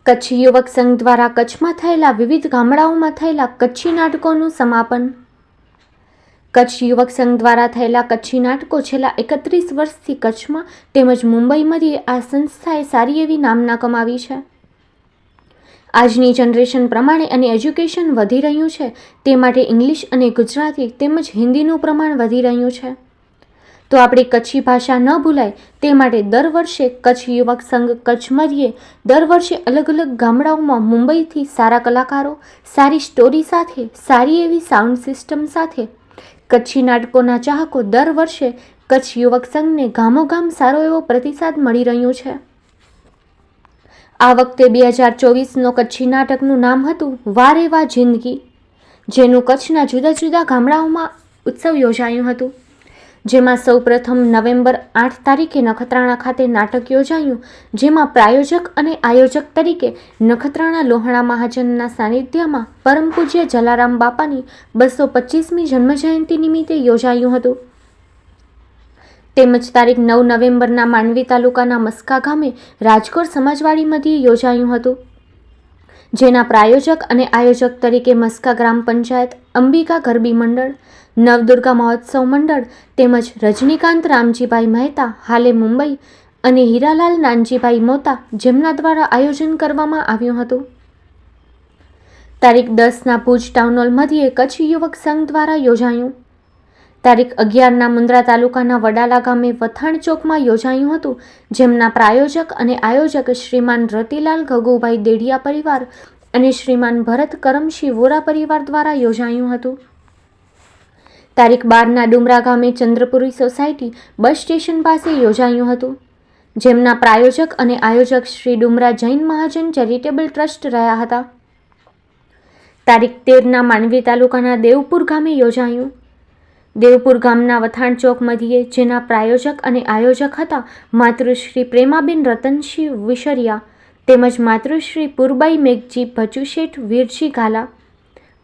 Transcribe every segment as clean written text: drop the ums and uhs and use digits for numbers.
કચ્છ યુવક સંઘ દ્વારા કચ્છમાં થયેલા વિવિધ ગામડાઓમાં થયેલા કચ્છી નાટકોનું સમાપન. કચ્છ યુવક સંઘ દ્વારા થયેલા કચ્છી નાટકો છેલ્લા 31 વર્ષથી કચ્છમાં તેમજ મુંબઈ મધ્યે આ સંસ્થાએ સારી એવી નામના કમાવી છે. આજની જનરેશન પ્રમાણે અને એજ્યુકેશન વધી રહ્યું છે તે માટે ઇંગ્લિશ અને ગુજરાતી તેમજ હિન્દીનું પ્રમાણ વધી રહ્યું છે. તો આપણી કચ્છી ભાષા ન ભૂલાય તે માટે દર વર્ષે કચ્છ યુવક સંઘ કચ્છ મધ્યે દર વર્ષે અલગ અલગ ગામડાઓમાં મુંબઈથી સારા કલાકારો, સારી સ્ટોરી સાથે, સારી એવી સાઉન્ડ સિસ્ટમ સાથે કચ્છી નાટકોના ચાહકો દર વર્ષે કચ્છ યુવક સંઘને ગામોગામ સારો એવો પ્રતિસાદ મળી રહ્યો છે. આ વખતે 2024નો કચ્છી નાટકનું નામ હતું વા રે વા જિંદગી, જેનું કચ્છના જુદા જુદા ગામડાઓમાં ઉત્સવ યોજાયું હતું. જેમાં સૌપ્રથમ નવેમ્બર 8 તારીખે નખત્રાણા ખાતે નાટક યોજાયું, જેમાં પ્રાયોજક અને આયોજક તરીકે નખત્રાણા લોહાણા મહાજનના સાનિધ્યમાં પરમ પૂજ્ય જલારામ બાપાની 225મી જન્મજયંતિ નિમિત્તે યોજાયું હતું. તેમજ તારીખ 9 નવેમ્બરના માંડવી તાલુકાના મસ્કા ગામે રાજકોટ સમાજવાડી મધ્યે યોજાયું હતું, જેના પ્રાયોજક અને આયોજક તરીકે મસ્કા ગ્રામ પંચાયત, અંબિકા ગરબી મંડળ, નવદુર્ગા મહોત્સવ મંડળ તેમજ રજનીકાંત રામજીભાઈ મહેતા હાલે મુંબઈ અને હીરાલાલ નાનજીભાઈ મોતા જેમના દ્વારા આયોજન કરવામાં આવ્યું હતું. તારીખ 10ના ભુજ ટાઉન હોલ મધ્યે કચ્છ યુવક સંઘ દ્વારા યોજાયું. તારીખ 11ના મુન્દ્રા તાલુકાના વડાલા ગામે વથાણ ચોકમાં યોજાયું હતું, જેમના પ્રાયોજક અને આયોજક શ્રીમાન રતિલાલ ગગુભાઈ દેડિયા પરિવાર અને શ્રીમાન ભરત કરમશી વોરા પરિવાર દ્વારા યોજાયું હતું. તારીખ 12ના ડુમરા ગામે ચંદ્રપુરી સોસાયટી બસ સ્ટેશન પાસે યોજાયું હતું, જેમના પ્રાયોજક અને આયોજક શ્રી ડુમરા જૈન મહાજન ચેરિટેબલ ટ્રસ્ટ રહ્યા હતા. તારીખ 13ના માંડવી તાલુકાના દેવપુર ગામે યોજાયું. દેવપુર ગામના વથાણ ચોક મધ્યે જેના પ્રાયોજક અને આયોજક હતા માતૃશ્રી પ્રેમાબેન રતનસિંહ વિશરિયા તેમજ માતૃશ્રી પુરબાઈ મેઘજી ભચુશેઠ વીરજી ગાલા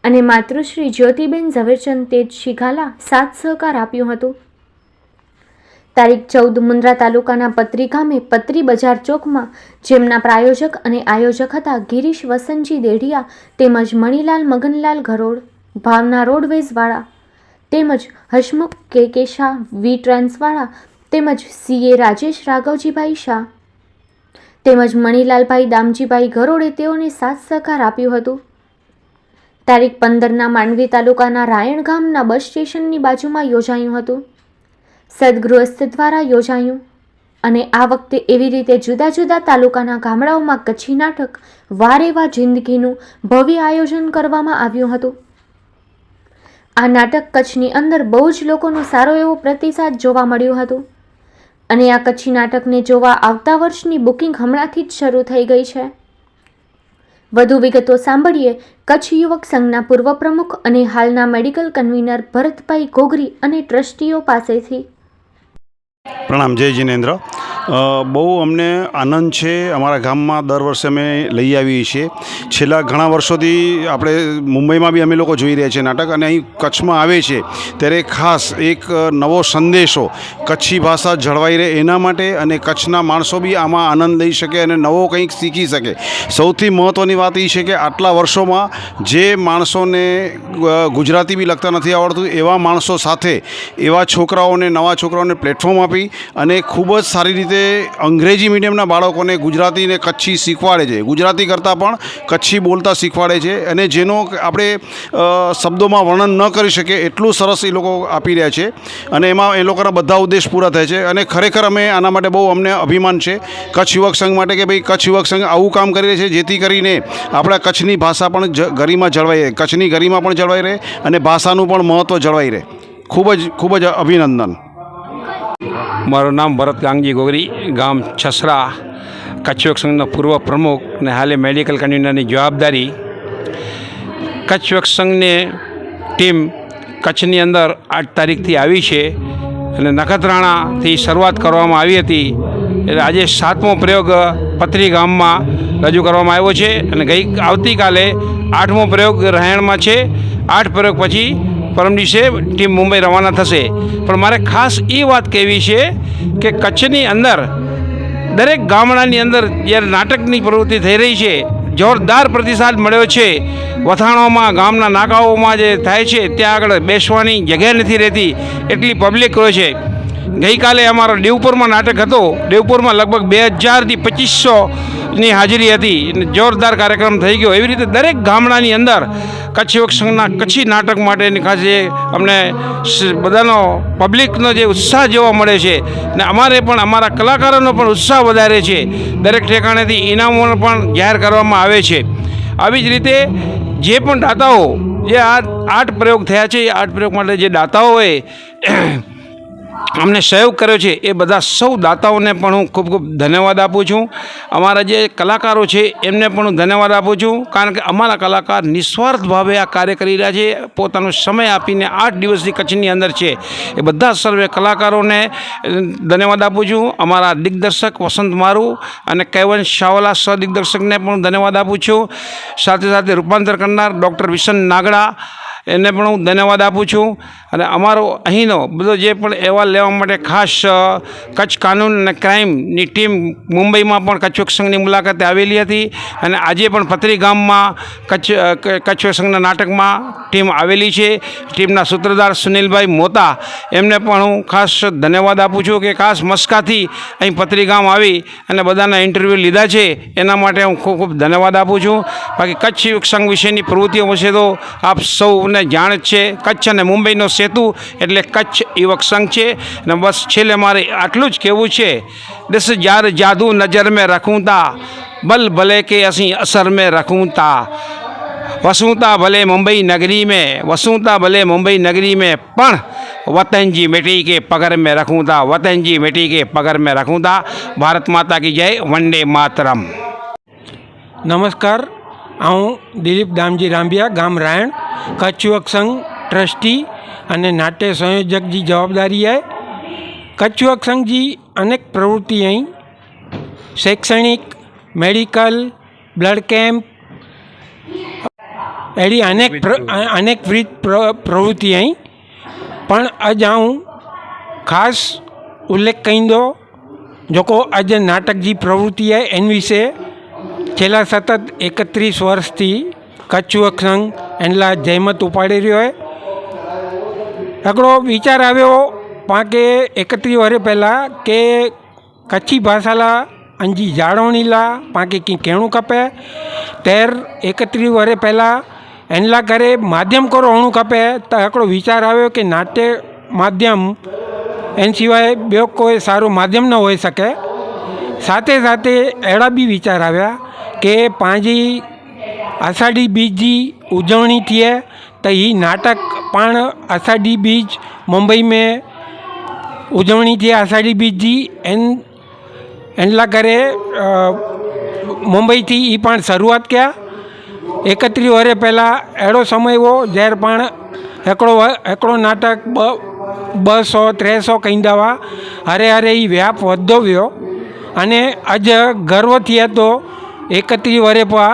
અને માતૃશ્રી જ્યોતિબેન ઝવેરચંદ તેજસિંહ ગાલા સાથ સહકાર આપ્યું હતું. તારીખ 14 મુન્દ્રા તાલુકાના પત્રી ગામે પત્રી બજાર ચોકમાં જેમના પ્રાયોજક અને આયોજક હતા ગિરીશ વસંતજી દેઢિયા તેમજ મણીલાલ મગનલાલ ઘરોડ, ભાવના રોડવેઝવાળા તેમજ હસમુખ કે શાહ વી ટ્રાન્સવાળા તેમજ CA રાજેશ રાઘવજીભાઈ શાહ તેમજ મણીલાલભાઈ દામજીભાઈ ઘરોડે તેઓને સાથ સહકાર આપ્યું હતું. તારીખ 15ના માંડવી તાલુકાના રાયણ ગામના બસ સ્ટેશનની બાજુમાં યોજાયું હતું. સદગૃહસ્થ દ્વારા યોજાયું અને આ વખતે એવી રીતે જુદા જુદા તાલુકાના ગામડાઓમાં કચ્છી નાટક વા રે વા જિંદગીનું ભવ્ય આયોજન કરવામાં આવ્યું હતું. આ નાટક કચ્છની અંદર બહુ જ લોકોનો સારો એવો પ્રતિસાદ જોવા મળ્યો હતો અને આ કચ્છી નાટકને જોવા આવતા વર્ષની બુકિંગ હમણાંથી જ શરૂ થઈ ગઈ છે. વધુ વિગતો સાંભળીએ કચ્છ યુવક સંઘના પૂર્વ પ્રમુખ અને હાલના મેડિકલ કન્વીનર ભરતભાઈ ઘોઘરી અને ટ્રસ્ટીઓ પાસેથી. પ્રણામ, જય જિનેન્દ્ર. બહુ અમને આનંદ છે. અમારા ગામમાં દર વર્ષે અમે લઈ આવીએ છીએ. છેલ્લા ઘણા વર્ષોથી આપણે મુંબઈમાં બી અમે લોકો જોઈ રહ્યા છીએ નાટક, અને અહીં કચ્છમાં આવે છે ત્યારે ખાસ એક નવો સંદેશો કચ્છી ભાષા જળવાઈ રહે એના માટે અને કચ્છના માણસો બી આમાં આનંદ લઈ શકે અને નવો કંઈક શીખી શકે. સૌથી મહત્ત્વની વાત એ છે કે આટલા વર્ષોમાં જે માણસોને ગુજરાતી બી લખતા નથી આવડતું એવા માણસો સાથે એવા છોકરાઓને, નવા છોકરાઓને પ્લેટફોર્મ આપી અને ખૂબ જ સારી રીતે અંગ્રેજી મીડિયમના બાળકોને ગુજરાતી ને કચ્છી શીખવાડે છે. ગુજરાતી કરતાં પણ કચ્છી બોલતા શીખવાડે છે અને જેનો આપણે શબ્દોમાં વર્ણન ન કરી શકીએ એટલું સરસ એ લોકો આપી રહ્યા છે અને એમાં એ લોકોના બધા ઉદ્દેશ પૂરા થાય છે. અને ખરેખર અમે આના માટે બહુ અમને અભિમાન છે કચ્છ યુવક સંઘ માટે કે ભાઈ કચ્છ યુવક સંઘ આવું કામ કરી રહે છે જેથી કરીને આપણા કચ્છની ભાષા પણ ગરિમા જળવાઈ રહે, કચ્છની ગરિમા પણ જળવાઈ રહે અને ભાષાનું પણ મહત્ત્વ જળવાઈ રહે. ખૂબ જ અભિનંદન. મારું નામ ભરત ગાંગજી ગોગરી, ગામ છસરા, કચ્છ યુવક સંઘના પૂર્વ પ્રમુખ અને હાલે મેડિકલ કન્વીનરની જવાબદારી. કચ્છ યુવક સંઘની ટીમ કચ્છની અંદર 8 તારીખથી આવી છે અને નખત્રાણાથી શરૂઆત કરવામાં આવી હતી. એટલે આજે 7મો પ્રયોગ પત્રી ગામમાં રજૂ કરવામાં આવ્યો છે અને આવતીકાલે 8મો પ્રયોગ રાયણમાં છે. 8 પ્રયોગ પછી પરમ દિવસે ટીમ મુંબઈ રવાના થશે. પણ મારે ખાસ એ વાત કહેવી છે કે કચ્છની અંદર દરેક ગામડાની અંદર જ્યારે નાટકની પ્રવૃત્તિ થઈ રહી છે, જોરદાર પ્રતિસાદ મળ્યો છે. વથાણોમાં, ગામના નાકાઓમાં જે થાય છે ત્યાં આગળ બેસવાની જગ્યા નથી રહેતી, એટલી પબ્લિક હોય છે. ગઈકાલે અમારો દેવપુરમાં નાટક હતો. દેવપુરમાં લગભગ 2000થી 2500ની હાજરી હતી. જોરદાર કાર્યક્રમ થઈ ગયો. એવી રીતે દરેક ગામડાની અંદર કચ્છ યુવક સંઘના કચ્છી નાટક માટેની ખાસ જે અમને બધાનો પબ્લિકનો જે ઉત્સાહ જોવા મળે છે ને અમારે પણ અમારા કલાકારોનો પણ ઉત્સાહ વધારે છે. દરેક ઠેકાણેથી ઇનામો પણ જાહેર કરવામાં આવે છે. આવી જ રીતે જે પણ દાતાઓ જે આર્ટ પ્રયોગ થયા છે, એ આર્ટ પ્રયોગ માટે જે દાતાઓએ અમને સહયોગ કર્યો છે, એ બધા સૌ દાતાઓને પણ હું ખૂબ ખૂબ ધન્યવાદ આપું છું. અમારા જે કલાકારો છે એમને પણ હું ધન્યવાદ આપું છું, કારણ કે અમારા કલાકાર નિસ્વાર્થ ભાવે આ કાર્ય કરી રહ્યા છે. પોતાનો સમય આપીને 8 દિવસથી કચ્છની અંદર છે. એ બધા સર્વે કલાકારોને ધન્યવાદ આપું છું. અમારા દિગ્દર્શક વસંત મારુ અને કૈવન શાવલા સહદિગ્દર્શકને પણ ધન્યવાદ આપું છું. સાથે સાથે રૂપાંતર કરનાર ડૉક્ટર વિશન નાગડા, એને પણ હું ધન્યવાદ આપું છું. અને અમારો અહીંનો બધો જે પણ અહેવાલ લેવા માટે ખાસ કચ્છ કાનૂન અને ક્રાઇમની ટીમ મુંબઈમાં પણ કચ્છ યુવક સંઘની મુલાકાતે આવેલી હતી. અને આજે પણ પથરી ગામમાં કચ્છ યુવક સંઘના નાટકમાં ટીમ આવેલી છે. ટીમના સૂત્રધાર સુનિલભાઈ મોતા, એમને પણ હું ખાસ ધન્યવાદ આપું છું કે ખાસ મસ્કાથી અહીં પથરી ગામ આવી અને બધાના ઇન્ટરવ્યૂ લીધા છે. એના માટે હું ખૂબ ખૂબ ધન્યવાદ આપું છું. બાકી કચ્છ યુવક સંઘ વિશેની પ્રવૃત્તિઓ વિશે તો આપ સૌને જાણ જ છે. કચ્છ અને મુંબઈનો સેતુ એટલે કચ્છ યુવક સંઘ છે. અને બસ છેલ્લે મારે આટલું જ કહેવું છે, 10,000 જાદુ નજર મેં રખું તા, બલ ભલે કે અસી અસર મેં રખું તા, વસુંતા ભલે મુંબઈ નગરી में, वसूंता भले मुंबई नगरी में, पण वतन जी मिट्टी के पगर में रखूं था, वतन जी मिट्टी के पगर में रखूं था. भारत माता की जय. वंदे मातरम. નમસ્કાર, હું દિલીપ દામજી રાંભિયા, ગામ રાયણ, કચ્છ યુવક સંઘ ટ્રસ્ટી અને નાટ્ય સંયોજકજી જવાબદારી है. કચ્છ યુવક સંઘજી અનેક પ્રવૃત્તિ અહીં શૈક્ષણિક, મેડિકલ, બ્લડ કેમ્પ એડી અનેકવિધ પ્રવૃત્તિ અહીં. પણ આજ હું ખાસ ઉલ્લેખ કરી દો જોકો આજે નાટકજી પ્રવૃત્તિ है એન વિશે છેલ્લા સતત 31 વર્ષથી કચ્છ યુવક સંઘ એનલા જહેમત ઉપાડી રહ્યો है. हिकिड़ो वीचार आयो पाके 31 वर्ष पहला के कच्छी भाषा ला अंजी जाळवणी ला पाके की कहणु खपे. तेर 31 वर्ष पहला एनला करे माध्यम करो होणु खपे. तो हिकिड़ो वीचार आयो कि नाट्य माध्यम एन सिवाय ॿियो कोई सारो माध्यम न होई सके. साथे साथे अहिड़ा बि वीचार आया कि पंहिंजी आषाढ़ी बीज जी उजवणी थिए तो ये नाटक पाण आषाढ़ी बीज मुंबई में उजवणी थी आषाढ़ी बीज जी एनला करे मुंबई थी ये पाण शुरुआत किया. 31 वर्ष पहला अड़ो समय हो जैर पाण हिकिड़ो नाटक 200-300 कहंदा हुआ. हरे हरे ही व्याप वधो वियो अने अज गर्व थिए तो 31 वर्ष पा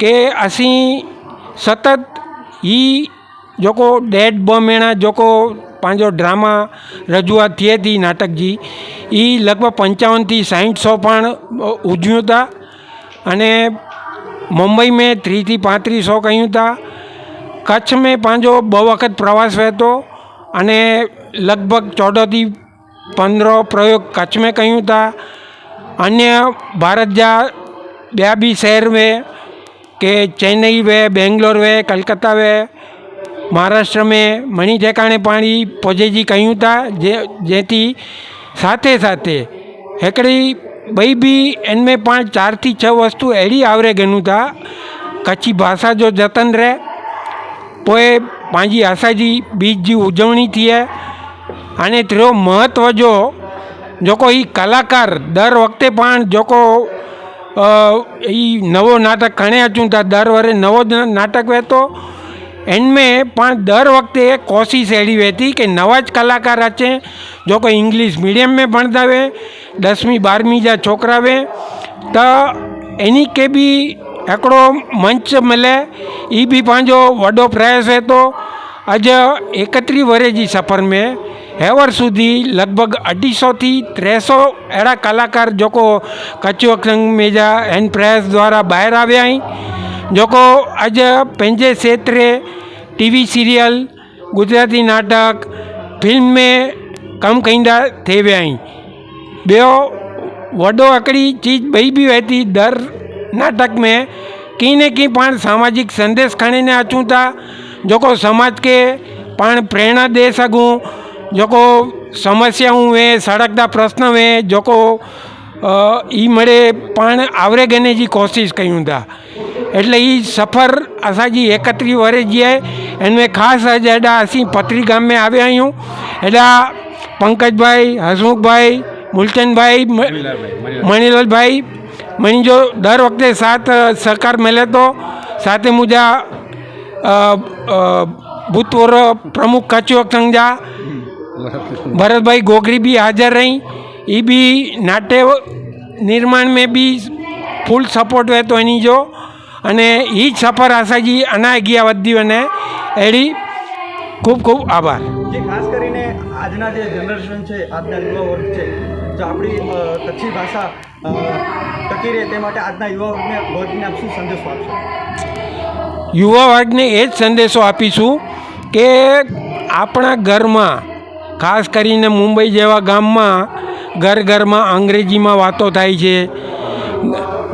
के असी सतत ही जोको 1.5-2 महीना जोको पंहिंजो ड्रामा रजूआत थिए थी नाटक जी ई लगभग 55-60 शो पण उजव्यूं था. अने मुंबई में 30-35 शो कयूं था. कच्छ में पंहिंजो 2 वखत प्रवास वहतो अने लगभग 14-15 प्रयोग कच्छ में कयूं था. अन्य भारत जा ॿिया बि शहर में के चेन्नई वे, बेंगलोर वे, कलकत्ता वे, महाराष्ट्र में मणी ठेकाणे पाणी पोजेजी कयूं था. जेथी साथे साथे हिकिड़ी ॿई बि इन में पाण 4-6 वस्तु अहिड़ी आवरे गणूं था. कच्छी भाषा जो जतन रहे, पोइ पंहिंजी आषाढ़ी बीज जी उजवणी थिए अने तेरो महत्व जो जोको ही कलाकार दर वखते पाण जोको नवो नाटक खणे अचूं था. दर वरे नवो नाटक वेतो इनमें पाण दर वखते कोशिश अड़ी वेती कि नवा ज कलाकार अचे जो कोई इंग्लिश मीडियम में भणता वे, 10वीं-12वीं जा छोकरा वे तो एनी के भी हिकिड़ो मंच मिले. ये भी पंहिंजो वॾो प्रयास है. तो अज 31 वर्ष जी सफ़र में હેવર સુધી લગભગ 250થી 300 अहिड़ा कलाकार जेको कच्छ संघ मेजा एंड प्रेस द्वारा ॿाहिरि આવ્યા आहिनि जेको अॼु पंहिंजे क्षेत्र टीवी सीरियल गुजराती नाटक फिल्म में कमु कंदा थी विया आहिनि। ॿियो वॾो हिकिड़ी चीज ॿई बि वरिती दर नाटक में की न की पाण सामाजिक संदेश खणी ने अचूं था जेको समाज खे पाण प्रेरणा ॾे सघूं। जेको समस्याऊं हुए सड़क जा प्रश्न हुए जेको ई મળે पाण आवरे गने जी कोशिश कयूं था। એટલે એ સફર અસાંજી 31 વર્ષ जी आहे। इनमें ख़ासि अॼु एॾा असीं पथरी गाम में આવ્યા आहियूं। एॾा पंकज भाई, हसमुख भाई, मूलचंद भाई, मणिलाल भाई मुंहिंजो दर वक़्ते साथ सहकार मिले थो। साथ मुंहिंजा भूतपूर्व प्रमुख कच्छ संघ जा भरत भाई गोगरी भी हाज़र रही। ये भी नाट्य निर्माण में भी फूल सपोर्ट है तो इन्हीं जो अने ही सफ़र असांजी अना अॻियां वधी वञे अहिड़ी ખૂબ ખૂબ આભાર। જે ખાસ કરીને આજના જે જનરેશન છે, આજના યુવા વર્ગ છે, જો આપણી કચ્છી ભાષા ટકી રહે તે માટે આજના યુવા વર્ગને આપ શું સંદેશો આપશો? યુવા વર્ગને એ જ સંદેશો આપીશું કે આપણા ઘરમાં ખાસ કરીને મુંબઈ જેવા ગામમાં ઘર ઘરમાં અંગ્રેજીમાં વાતો થાય છે,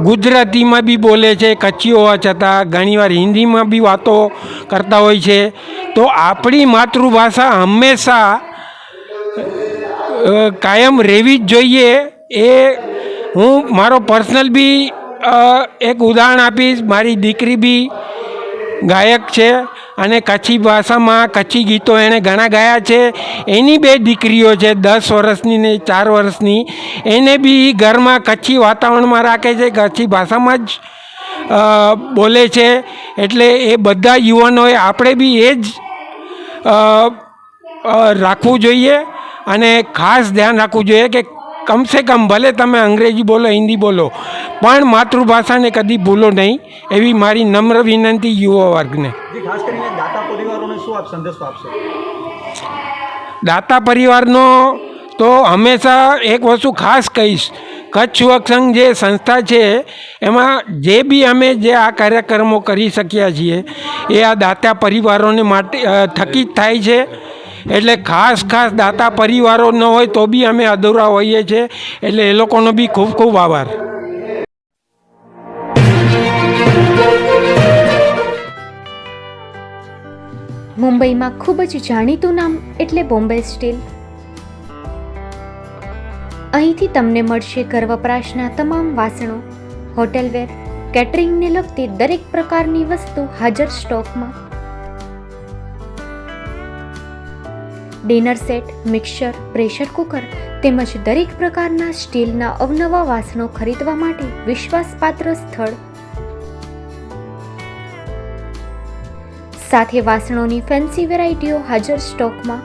ગુજરાતીમાં બી બોલે છે કચ્છી હોવા છતાં ઘણીવાર હિન્દીમાં બી વાતો કરતા હોય છે। તો આપણી માતૃભાષા હંમેશા કાયમ રહેવી જ જોઈએ। એ હું મારો પર્સનલ બી એક ઉદાહરણ આપીશ। મારી દીકરી બી ગાયક છે અને કચ્છી ભાષામાં કચ્છી ગીતો એણે ઘણા ગાયા છે। એની 2 દીકરીઓ છે 10 વર્ષની ને 4 વર્ષની। એને બી ઘરમાં કચ્છી વાતાવરણમાં રાખે છે, કચ્છી ભાષામાં જ બોલે છે। એટલે એ બધા યુવાનોએ આપણે બી એ જ રાખવું જોઈએ અને ખાસ ધ્યાન રાખવું જોઈએ કે કમ સે કમ ભલે તમે અંગ્રેજી બોલો, હિન્દી બોલો, પણ માતૃભાષાને કદી ભૂલો નહીં, એવી મારી નમ્ર વિનંતી યુવા વર્ગને। જે ખાસ કરીને દાતા પરિવારોને શું આપ સંદેશો આપશો? દાતા પરિવારનો તો હંમેશા એક વસ્તુ ખાસ કહીશ, કચ્છ યુવક સંઘ જે સંસ્થા છે એમાં જે બી અમે જે આ કાર્યક્રમો કરી શક્યા છીએ એ આ દાતા પરિવારોને માટે થકી જ થાય છે। એટલે ખાસ દાતા પરિવારો ન હોય તો બી અમે અધૂરા હોઈએ છીએ। એટલે એ લોકોનો બી ખૂબ ખૂબ આભાર। મુંબઈમાં ખૂબ જ જાણીતું નામ એટલે બોમ્બે સ્ટીલ। અહીંથી તમને મળશે ઘર વપરાશના તમામ વાસણો, હોટેલવેર, કેટરિંગને લગતી દરેક પ્રકારની વસ્તુ હાજર સ્ટોકમાં। Dinner set, mixer, pressure cooker તેમજ દરેક પ્રકારના સ્ટીલના અવનવા વાસણો ખરીદવા માટે વિશ્વાસપાત્ર સ્થળ। સાથે વાસણોની ફેન્સી વેરાયટીઓ હાજર સ્ટોકમાં।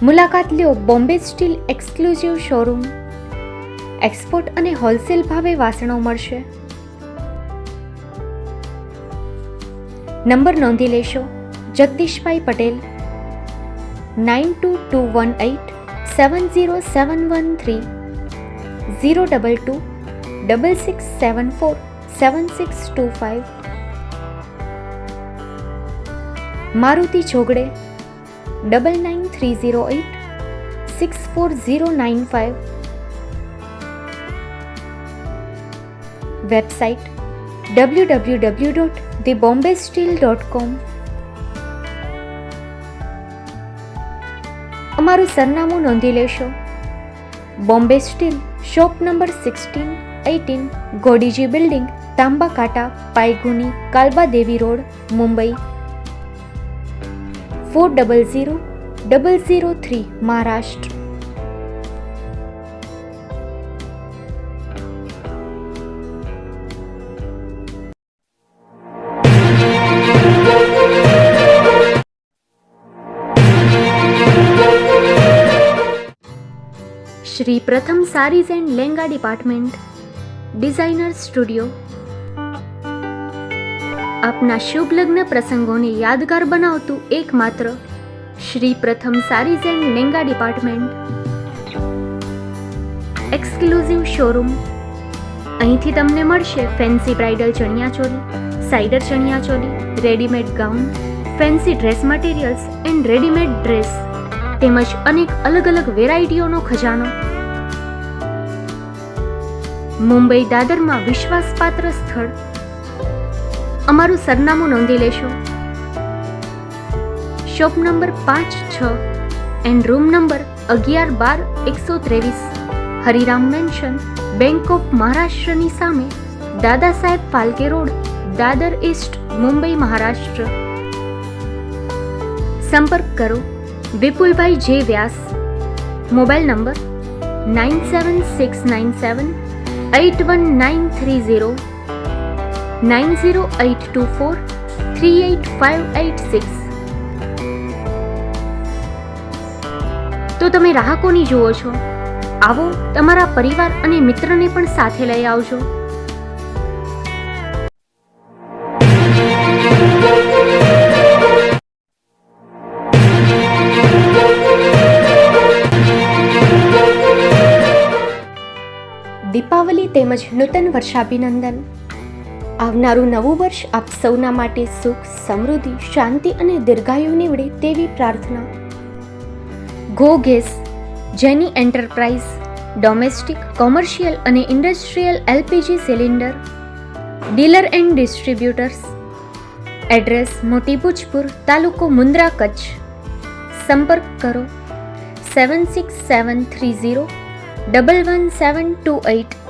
મુલાકાત લ્યો Bombay steel exclusive showroom. Export અને હોલસેલ ભાવે વાસણો મળશે। નંબર નોંધી લેશો, જગદીશભાઈ પટેલ 9221870713 022 6674 7625। મારુતિ જોગડે 99308 64095। Website www.thebombasteel.com। અમારું સરનામું નોંધી લેશો, Bombay steel, shop number 16-18, Godiji building, Tamba Kanta, Payguni, Kalba Devi road, Mumbai 400003, Maharashtra. Shri Pratham sarees and lenga department, designer studio. આપના શુભ લગ્ન પ્રસંગોને યાદગાર બનાવતું એકમાત્ર Shri Pratham sarees and lenga department, exclusive showroom. અહીંથી તમને મળશે fancy bridal chaniya choli, cider chaniya choli, readymade gown, fancy dress materials and readymade dress તેમજ અનેક અલગ અલગ વેરાયટીઓનો ખજાનો. મુંબઈ દાદરમાં વિશ્વાસપાત્ર સ્થળ. અમારું સરનામું નોંધી લેશો. Shop number 5-6 and room number 11-12-123, Hariram mansion, bank of મહારાષ્ટ્રની સામે, દાદા સાહેબ ફાલ્કે રોડ, દાદર ઈસ્ટ, મુંબઈ, મહારાષ્ટ્ર. સંપર્ક કરો વિપુલભાઈ જે વ્યાસ. Mobile number 9769781930, 9082438586. તો તમે રાહ કોની જુઓ છો? આવો, તમારા પરિવાર અને મિત્રને પણ સાથે લઈ આવજો. દીપાવલી તેમજ નૂતન વર્ષાભિનંદન. આવનારું નવું વર્ષ આપ સૌના માટે સુખ, સમૃદ્ધિ, શાંતિ અને દીર્ઘાયુ નીવડે તેવી પ્રાર્થના. ગો ગેસ, જેની એન્ટરપ્રાઇઝ, ડોમેસ્ટિક, કોમર્શિયલ અને industrial LPG cylinder dealer and distributors. Address મોટી ભુજપુર, તાલુકો મુન્દ્રા, કચ્છ. સંપર્ક કરો 7673011728.